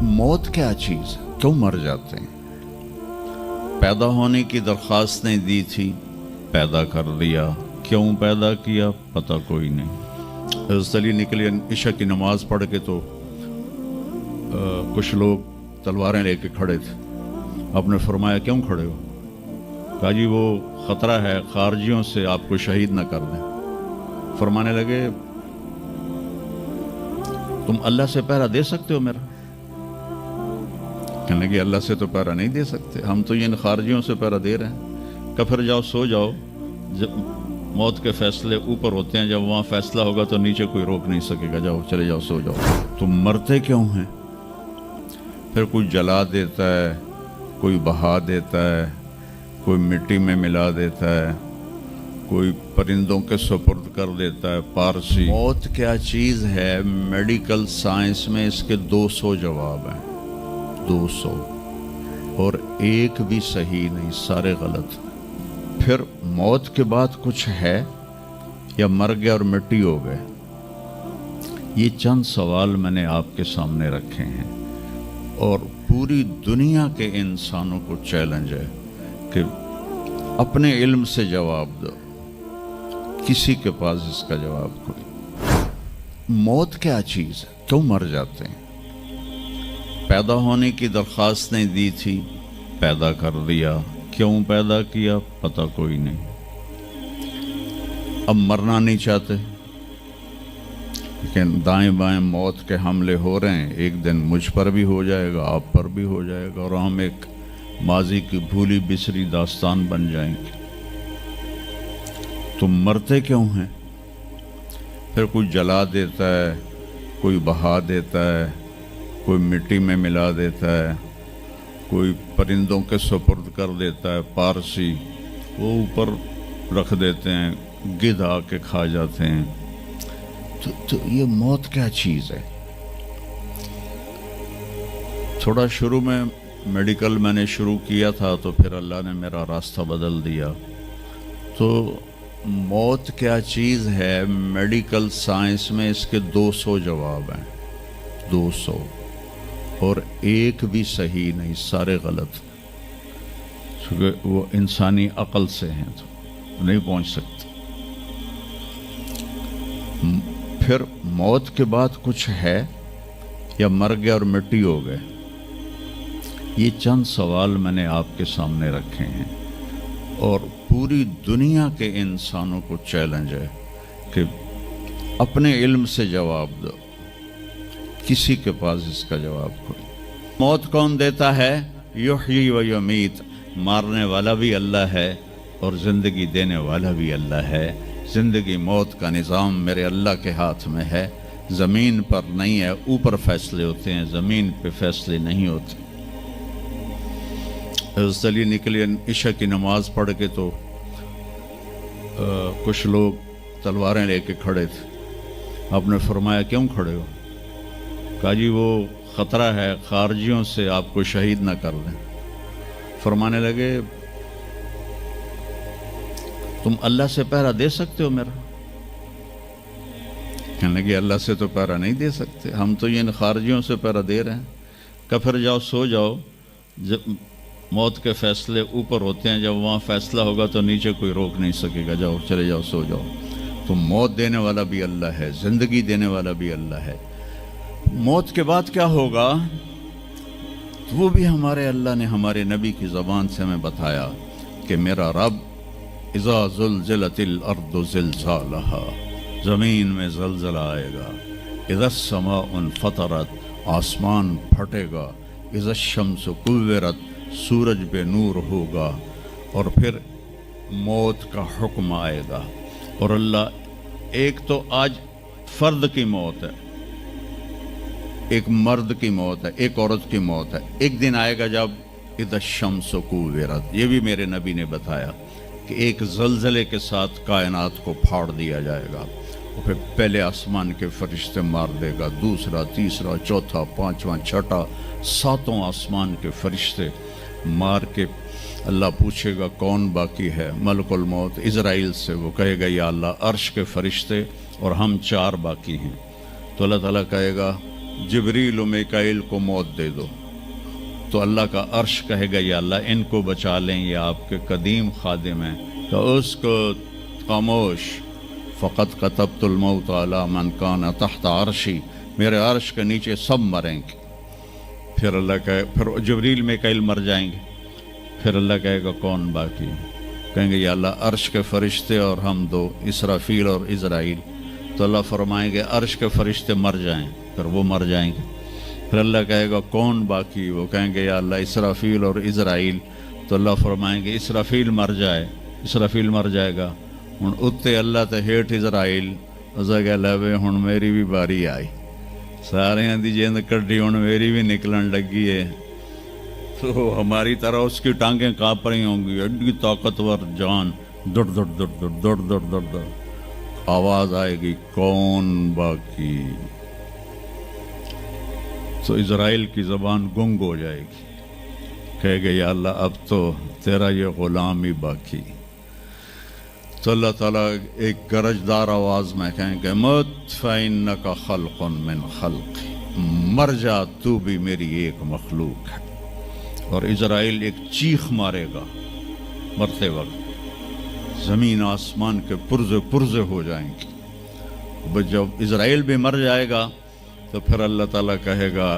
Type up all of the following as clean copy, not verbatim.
मौत क्या चीज़ है, क्यों मर जाते हैं? पैदा होने की दरख्वास्त नहीं दी थी, पैदा कर दिया। क्यों पैदा किया पता कोई नहीं। हज़रत अली निकले इशा की नमाज पढ़ के तो कुछ लोग तलवारें लेके खड़े थे। आपने फरमाया क्यों खड़े हो? कहा जी वो ख़तरा है खारजियों से आपको शहीद न कर दें। फरमाने लगे तुम अल्लाह से पहरा दे सकते हो मेरा? कहने लगे अल्लाह से तो पहरा नहीं दे सकते, हम तो इन खारजियों से पहरा दे रहे हैं। कहा फिर जाओ सो जाओ, जब मौत के फैसले ऊपर होते हैं, जब वहाँ फैसला होगा तो नीचे कोई रोक नहीं सकेगा। जाओ चले जाओ सो जाओ। तुम मरते क्यों हैं? फिर कोई जला देता है, कोई बहा देता है, कोई मिट्टी में मिला देता है, कोई परिंदों के सुपुर्द कर देता है। पारसी मौत क्या चीज़ है, मेडिकल साइंस में इसके 200 जवाब हैं, 200, और एक भी सही नहीं, सारे गलत। फिर मौत के बाद कुछ है या मर गया और मिट्टी हो गए? ये चंद सवाल मैंने आपके सामने रखे हैं और पूरी दुनिया के इंसानों को चैलेंज है कि अपने इल्म से जवाब दो। किसी के पास इसका जवाब कोई। मौत क्या चीज़ है, क्यों मर जाते हैं? पैदा होने की दरख्वास्त नहीं दी थी, पैदा कर दिया। क्यों पैदा किया पता कोई नहीं। अब मरना नहीं चाहते, लेकिन दाएं बाएं मौत के हमले हो रहे हैं। एक दिन मुझ पर भी हो जाएगा, आप पर भी हो जाएगा, और हम एक माजी की भूली बिसरी दास्तान बन जाएंगे। तुम मरते क्यों हैं? फिर कोई जला देता है, कोई बहा देता है, कोई मिट्टी में मिला देता है, कोई परिंदों के सुपुर्द कर देता है। पारसी वो ऊपर रख देते हैं, गिद्ध आके खा जाते हैं। तो ये मौत क्या चीज़ है? थोड़ा शुरू में मेडिकल मैंने शुरू किया था, तो फिर अल्लाह ने मेरा रास्ता बदल दिया। तो मौत क्या चीज़ है, मेडिकल साइंस में इसके 200 जवाब हैं, 200, और एक भी सही नहीं, सारे गलत। क्योंकि वो इंसानी अक्ल से हैं तो नहीं पहुंच सकते। फिर मौत के बाद कुछ है या मर गया और मिट्टी हो गए? ये चंद सवाल मैंने आपके सामने रखे हैं और पूरी दुनिया के इंसानों को चैलेंज है कि अपने इल्म से जवाब दो। किसी के पास इसका जवाब कोई। मौत कौन देता है? युहयी व युमीत। मारने वाला भी अल्लाह है और ज़िंदगी देने वाला भी अल्लाह है। ज़िंदगी मौत का निज़ाम मेरे अल्लाह के हाथ में है। ज़मीन पर नहीं है, ऊपर फैसले होते हैं, ज़मीन पे फैसले नहीं होते। हज़रत अली निकले इशा की नमाज पढ़ के तो कुछ लोग तलवारें लेके खड़े थे। आपने फरमाया क्यों खड़े हो? कहा जी वो ख़तरा है खारजियों से आपको शहीद न कर दें। फरमाने लगे तुम अल्लाह से पहरा दे सकते हो मेरा? कहने लगे अल्लाह से तो पहरा नहीं दे सकते, हम तो इन खारजियों से पहरा दे रहे हैं। कहा फिर जाओ सो जाओ, जब मौत के फैसले ऊपर होते हैं, जब वहाँ फैसला होगा तो नीचे कोई रोक नहीं सकेगा। जाओ चले जाओ सो जाओ। तो मौत देने वाला भी अल्लाह है, ज़िंदगी देने वाला भी अल्लाह है। मौत के बाद क्या होगा वो भी हमारे अल्लाह ने हमारे नबी की ज़बान से हमें बताया कि मेरा रब इज़ा ज़ुल्ज़िलतिल अर्दु ज़िलज़ालहा, ज़मीन में ज़लज़ला आएगा। इज़ा समाउन फ़तरत, आसमान फटेगा। इज़ा शम्सु कुव्विरत, सूरज पे नूर होगा। और फिर मौत का हुक्म आएगा। और अल्लाह एक तो आज फ़र्द की मौत है, एक मर्द की मौत है, एक औरत की मौत है। एक दिन आएगा जब इज़ा शम्सु कुव्विरत, ये भी मेरे नबी ने बताया कि एक ज़लज़ले के साथ कायनात को फाड़ दिया जाएगा। और फिर पहले आसमान के फरिश्ते मार देगा, दूसरा, तीसरा, चौथा, पांचवा, छठा, सातों आसमान के फरिश्ते मार के अल्लाह पूछेगा कौन बाकी है? मलकुल मौत इज़राइल से वो कहेगा या अल्लाह अर्श के फरिश्ते और हम 4 बाकी हैं। तो अल्लाह ताला कहेगा जिब्रील और मिकाइल को मौत दे दो, तो अल्लाह का अर्श कहेगा या अल्लाह इनको बचा लें, ये आपके कदीम खादिम हैं, तो उसको खामोश, फ़क़त कतबतुल मौत अला मन कान तहत अर्शी, मेरे अर्श के नीचे सब मरेंगे। फिर अल्लाह कहे, फिर जिब्रील मिकाइल मर जाएंगे, फिर अल्लाह कहेगा कौन बाकी? कहेंगे या अल्लाह अर्श के फरिश्ते और हम दो, इसराफील और इज़राइल। तो अल्लाह फरमाएंगे अर्श के फरिश्ते मर जाएं, फिर वो मर जाएंगे। फिर अल्लाह कहेगा कौन बाकी? वो कहेंगे या अल्लाह इसराफील और इज़राइल। तो अल्लाह फरमाएंगे इसराफील मर जाए, इसराफील मर जाएगा। हुण उत्ते अल्लाह ते हेठ इज़राइल, उसे कह लै हुण मेरी भी बारी आई, सारियां दी जिंद कड्ढी, हुण मेरी भी निकलन लगी है। तो हमारी तरह उसकी टांगें काँप रही होंगी, एडी ताकतवर जान, दड़ दड़ दड़ दड़ दड़ दड़ दड़ दड़, आवाज आएगी कौन बाकी? तो इज़राइल की ज़बान गुंग हो जाएगी, कहेगा या अल्लाह अब तो तेरा ये ग़ुलाम ही बाकी। तो अल्लाह ताला एक गरजदार आवाज़ में कहेंगे मत फ़इन्नका ख़ल्क़ुन मिन ख़ल्क़ी, मर जा तू भी मेरी एक मखलूक है। और इज़राइल एक चीख मारेगा मरते वक्त, ज़मीन आसमान के पुर्ज़े पुर्ज़े हो जाएंगे। जब इज़राइल भी मर जाएगा तो फिर अल्लाह ताला कहेगा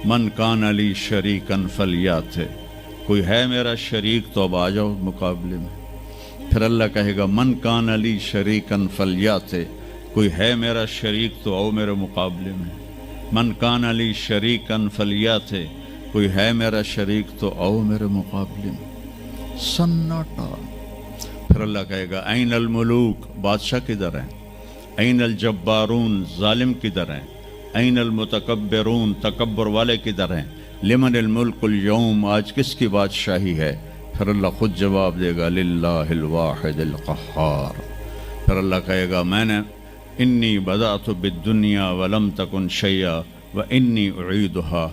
मन कान अली शरीकन फलियाते, कोई है मेरा शरीक तो अब आ जाओ मुकाबले में। फिर अल्लाह कहेगा मन कान अली शरीकन फलियाते, कोई है मेरा शरीक तो आओ मेरे मुकाबले में। मन कान अली शरीकन फलियाते, कोई है मेरा शरीक तो आओ मेरे मुकाबले में। सन्नाटा। फिर अल्लाह कहेगा ऐन अल मुलूक, बादशाह किधर हैं? ऐन अल जब्बारून, जालिम किधर हैं? ऐन अल मुतकब्बिरून, तकब्बर वाले किधर हैं? लिमन अल मुल्कुल यौम, आज किसकी बादशाही है? फिर अल्लाह खुद जवाब देगा लिल्लाहिल वाहिदिल क़ह्हार। फिर अल्लाह कहेगा मैंने इन्नी बदातु बिद्दुनिया वलम तकुन शैया व इन्नी उईदुहा,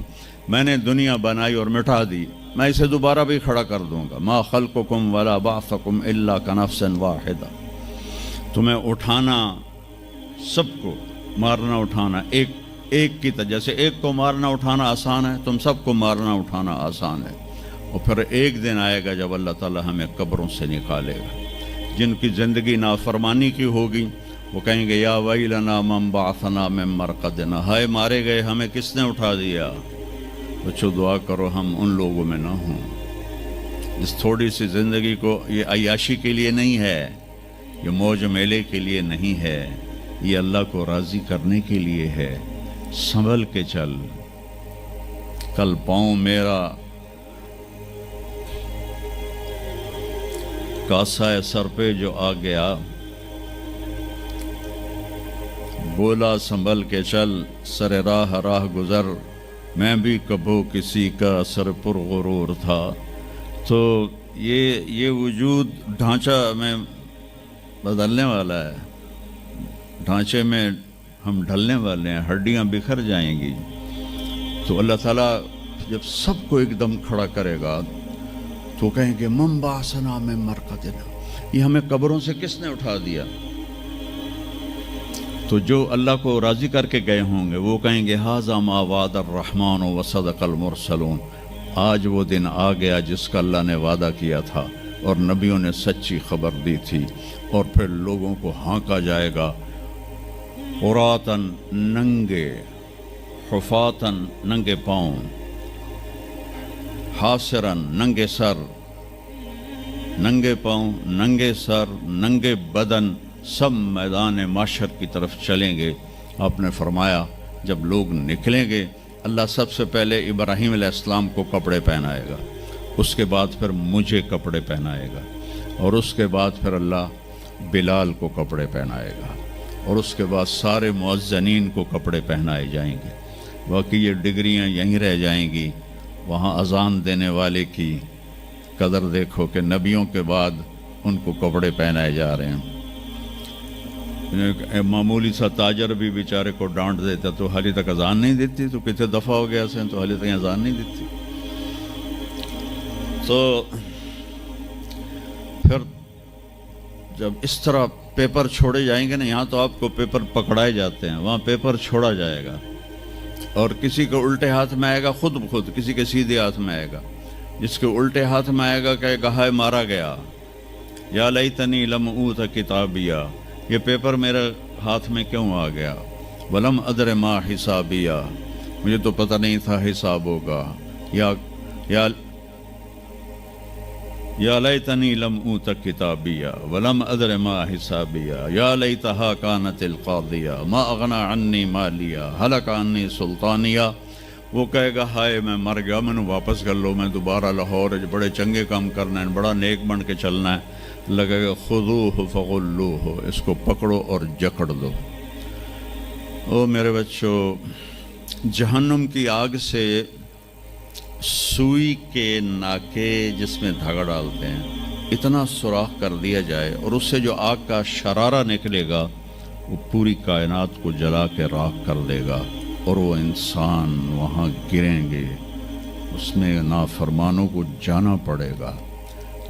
मैंने दुनिया बनाई और मिटा दी, मैं इसे दोबारा भी खड़ा कर दूंगा। मा खल्कुकुम वला बासकुम इल्ला कनफ्सन वाहिदा, तुम्हें उठाना, सबको मारना उठाना एक की तरह, जैसे एक को मारना उठाना आसान है, तुम सबको मारना उठाना आसान है। और फिर एक दिन आएगा जब अल्लाह ताला हमें कब्रों से निकालेगा। जिनकी ज़िंदगी नाफरमानी की होगी वो कहेंगे या वैलना मम बाअसना मिन मरक़दिना, हाय मारे गए हमें किसने उठा दिया। बच्चों दुआ करो हम उन लोगों में ना हों। इस थोड़ी सी ज़िंदगी को ये अय्याशी के लिए नहीं है, ये मौज मेले के लिए नहीं है, ये अल्लाह को राज़ी करने के लिए है। संभल के चल, कल पाँव मेरा कासा सर पे जो आ गया, बोला संभल के चल सर राह राह गुज़र, मैं भी कबो किसी का सर पर गुरूर था। तो ये वजूद ढांचा में बदलने वाला है, ढांचे में हम ढलने वाले हैं, हड्डियां बिखर जाएंगी। तो अल्लाह ताला जब सबको एकदम खड़ा करेगा तो कहेंगे मम बासना में मरक़दिना, ये हमें कब्रों से किसने उठा दिया। तो जो अल्लाह को राज़ी करके गए होंगे वो कहेंगे हाज़ा मा वादा रहमान व सदक़ल मुरसलून, आज वो दिन आ गया जिसका अल्लाह ने वादा किया था और नबियों ने सच्ची खबर दी थी। और फिर लोगों को हाँका जाएगा, उरातन नंगे, हुफातन नंगे पाँव, हासिरन नंगे सर, नंगे पाँव, नंगे सर, नंगे बदन, सब मैदान माशर की तरफ चलेंगे। आपने फरमाया जब लोग निकलेंगे अल्लाह सबसे पहले इब्राहीम अलैहिस्सलाम को कपड़े पहनाएगा, उसके बाद फिर मुझे कपड़े पहनाएगा, और उसके बाद फिर अल्लाह बिलाल को कपड़े पहनाएगा, और उसके बाद सारे मुअज्जिनीन को कपड़े पहनाए जाएंगे। बाकी ये डिग्रियां यहीं रह जाएंगी। वहाँ अज़ान देने वाले की कदर देखो कि नबियों के बाद उनको कपड़े पहनाए जा रहे हैं। मामूली सा ताजर भी बेचारे को डांट देता तो हाली तक अजान नहीं देती, तो कितने दफ़ा हो गया से तो हाली तक अजान नहीं देती। तो फिर जब इस तरह पेपर छोड़े जाएंगे ना, यहाँ तो आपको पेपर पकड़ाए जाते हैं, वहाँ पेपर छोड़ा जाएगा। اور کسی کے الٹے ہاتھ میں آئے گا خود بخود، کسی کے سیدھے ہاتھ میں آئے گا. جس کے الٹے ہاتھ میں آئے گا کہے گا ہائے مارا گیا، یا لیتنی لم اوت کتابیہ، یہ پیپر میرے ہاتھ میں کیوں آ گیا. ولم ادر ما حسابیہ، مجھے تو پتہ نہیں تھا حساب ہوگا. یا لیتنی لم اوت کتابیہ ولم ادر ما حسابیہ، یا لیتہا کانت القاضیہ ما اغنی عنی مالیہ ہلک عنی سلطانیہ. وہ کہے گا ہائے میں مر گیا، میں نے واپس کر لو، میں دوبارہ لاہور بڑے چنگے کام کرنا ہے، بڑا نیک بن کے چلنا ہے. لگے گا خذوہ فغلوہ، اس کو پکڑو اور جکڑ دو. او میرے بچوں، جہنم کی آگ سے سوئی کے ناکے جس میں دھاگا ڈالتے ہیں اتنا سوراخ کر دیا جائے اور اس سے جو آگ کا شرارہ نکلے گا وہ پوری کائنات کو جلا کے راکھ کر دے گا، اور وہ انسان وہاں گریں گے. اس میں نافرمانوں کو جانا پڑے گا.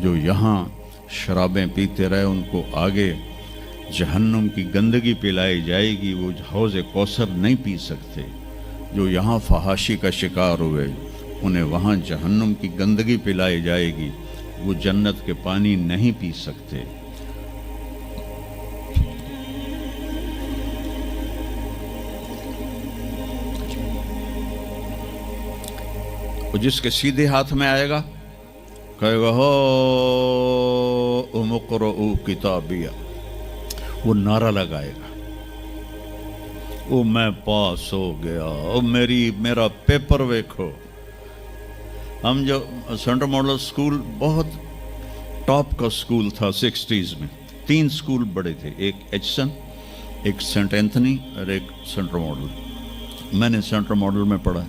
جو یہاں شرابیں پیتے رہے ان کو آگے جہنم کی گندگی پلائی جائے گی، وہ حوض کوثر نہیں پی سکتے. جو یہاں فحاشی کا شکار ہوئے انہیں وہاں جہنم کی گندگی پلائی جائے گی، وہ جنت کے پانی نہیں پی سکتے. جس کے سیدھے ہاتھ میں آئے گا کہے گا ہو اقرؤ کتابیہ، وہ نعرہ لگائے گا، او میں پاس ہو گیا، او میرا پیپر ویکھو. ہم جو سینٹرل ماڈل سکول بہت ٹاپ کا سکول تھا 60s میں. 3 سکول بڑے تھے، ایک ایچسن، ایک سینٹ اینتھنی اور ایک سینٹرل ماڈل. میں نے سینٹرل ماڈل میں پڑھا.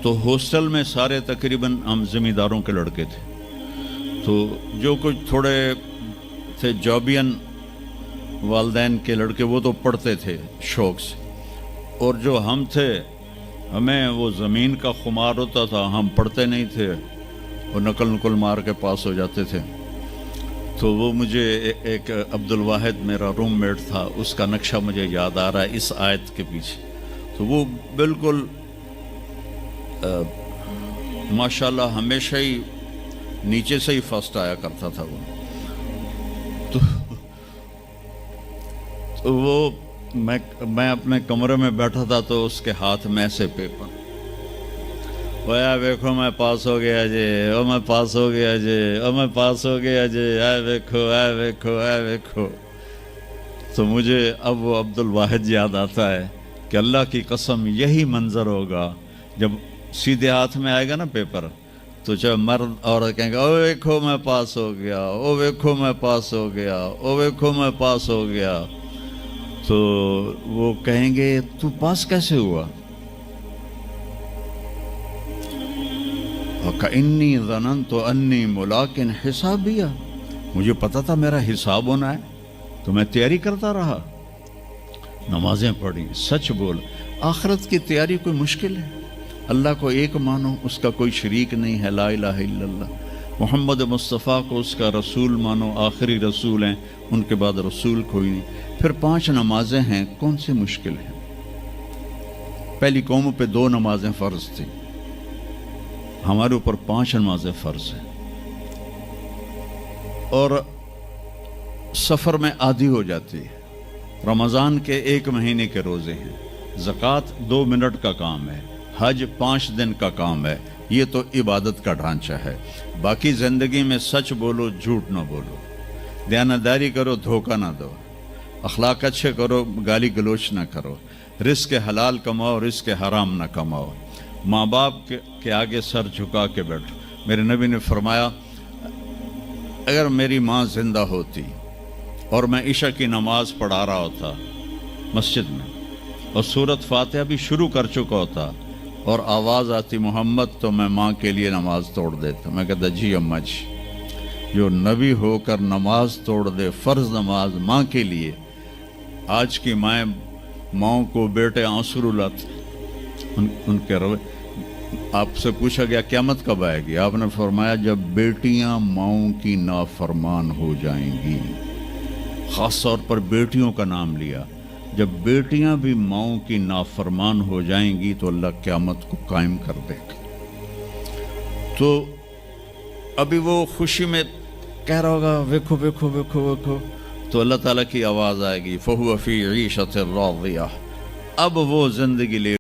تو ہاسٹل میں سارے تقریباً ہم زمینداروں کے لڑکے تھے. تو جو کچھ تھوڑے تھے جابین والدین کے لڑکے وہ تو پڑھتے تھے شوق سے، اور جو ہم تھے ہمیں وہ زمین کا خمار ہوتا تھا، ہم پڑھتے نہیں تھے اور نقل مار کے پاس ہو جاتے تھے. تو وہ مجھے ایک عبد الواحد میرا روم میٹ تھا، اس کا نقشہ مجھے یاد آ رہا ہے اس آیت کے پیچھے. تو وہ بالکل ماشاءاللہ ہمیشہ ہی نیچے سے ہی فرسٹ آیا کرتا تھا. تو وہ میں اپنے کمرے میں بیٹھا تھا تو اس کے ہاتھ میں سے پیپر، ویا ویکھو میں پاس ہو گیا جی، او میں پاس ہو گیا جی، او میں پاس ہو گیا جی، اے ویکھو اے ویکھو اے ویکھو. تو مجھے اب وہ عبد الواحد یاد آتا ہے کہ اللہ کی قسم یہی منظر ہوگا جب سیدھے ہاتھ میں آئے گا نا پیپر. تو چاہے مرد عورت کہیں گے او ویکھو میں پاس ہو گیا، او ویکھو میں پاس ہو گیا، او ویکھو میں پاس ہو گیا. تو وہ کہیں گے تو پاس کیسے ہوا؟ وَكَإِنِّي ظَنَنْتُ أَنِّي مُلَاقٍ حِسَابِيَّ، مجھے پتا تھا میرا حساب ہونا ہے تو میں تیاری کرتا رہا، نمازیں پڑھی، سچ بول. آخرت کی تیاری کوئی مشکل ہے؟ اللہ کو ایک مانو، اس کا کوئی شریک نہیں ہے، لا الہ الا اللہ. محمد مصطفیٰ کو اس کا رسول مانو، آخری رسول ہیں، ان کے بعد رسول کوئی نہیں. پھر 5 نمازیں ہیں، کون سی مشکل ہیں؟ پہلی قوموں پہ 2 نمازیں فرض تھیں، ہمارے اوپر 5 نمازیں فرض ہیں. اور سفر میں آدھی ہو جاتی ہے. رمضان کے 1 مہینے کے روزے ہیں، زکوٰۃ 2 منٹ کا کام ہے، حج 5 دن کا کام ہے. یہ تو عبادت کا ڈھانچہ ہے. باقی زندگی میں سچ بولو، جھوٹ نہ بولو، دیانتداری کرو، دھوکہ نہ دو، اخلاق اچھے کرو، گالی گلوچ نہ کرو، رزق حلال کماؤ، رزق حرام نہ کماؤ، ماں باپ کے آگے سر جھکا کے بیٹھو. میرے نبی نے فرمایا اگر میری ماں زندہ ہوتی اور میں عشاء کی نماز پڑھا رہا ہوتا مسجد میں اور سورۃ فاتحہ بھی شروع کر چکا ہوتا اور آواز آتی محمد، تو میں ماں کے لیے نماز توڑ دیتا. میں کہتا جی اماں جی، جو نبی ہو کر نماز توڑ دے، فرض نماز ماں کے لیے. آج کی ماؤں کو بیٹے آنسو رلاتے ان کے روے. آپ سے پوچھا گیا قیامت کب آئے گی؟ آپ نے فرمایا جب بیٹیاں ماؤں کی نافرمان ہو جائیں گی. خاص طور پر بیٹیوں کا نام لیا. جب بیٹیاں بھی ماؤں کی نافرمان ہو جائیں گی تو اللہ قیامت کو قائم کر دے گا. تو ابھی وہ خوشی میں کہہ رہا ہوگا ویکھو ویکھو ویکھو ویکھو، تو اللہ تعالیٰ کی آواز آئے گی فَهُوَ فِي عِيشَةٍ رَاضِيَةٍ، اب وہ زندگی لے